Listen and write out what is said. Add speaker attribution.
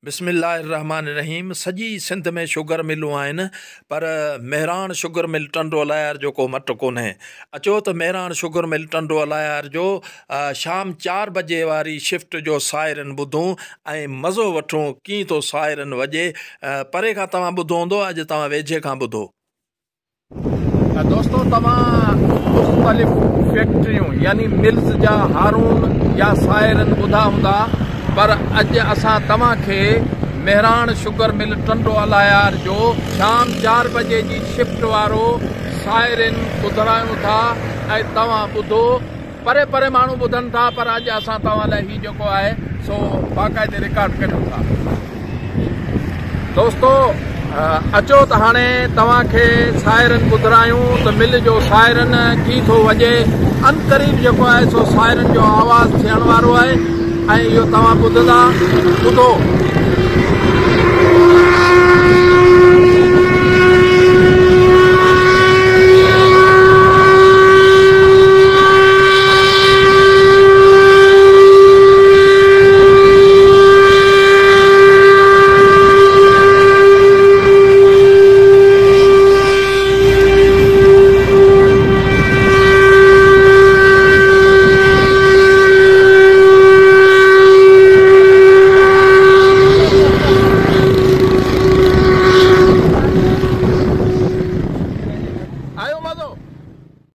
Speaker 1: बिस्मिल्लाहिर्रहमानिर्रहीम। सजी सिंध में शुगर मिलूं आहिनि पर मेहरान शुगर मिल टंडो अलायार जो को मट कोन्हे। अचो त मेहरान शुगर मिल टंडो अलायार जो शाम 4 बजे वारी शिफ्ट जो सायरन ॿुधूं ऐं मज़ो वठूं कीअं थो सायरन वॼे। परे खां तव्हां ॿुधो हूंदो, अॼु तव्हां वेझे खां ॿुधो। दोस्तों, तव्हां मुख़्तलिफ़ फैक्ट्रियूं यानी मिल्स जा हारून या सायरन ॿुधा हूंदा, पर अॼु असां तव्हांखे मेहरान शुगर मिल टंडो अलायार जो शाम 4 बजे जी शिफ्ट वारो सायरन ॿुधायूं था ऐं तव्हां ॿुधो। परे परे माण्हू ॿुधनि था, पर अॼु असां तव्हां लाइ हीउ जेको आहे सो बाक़ाइदे रिकॉर्ड कयूं था। दोस्तों, अचो त हाणे तव्हांखे सायरन ॿुधायूं त मिल जो सायरन कीअं थो वॼे। अनक़रीब जेको आहे सो सायरन जो आवाज़ थियण वारो आहे ऐं इहो तव्हां ॿुधंदा। ॿुधो।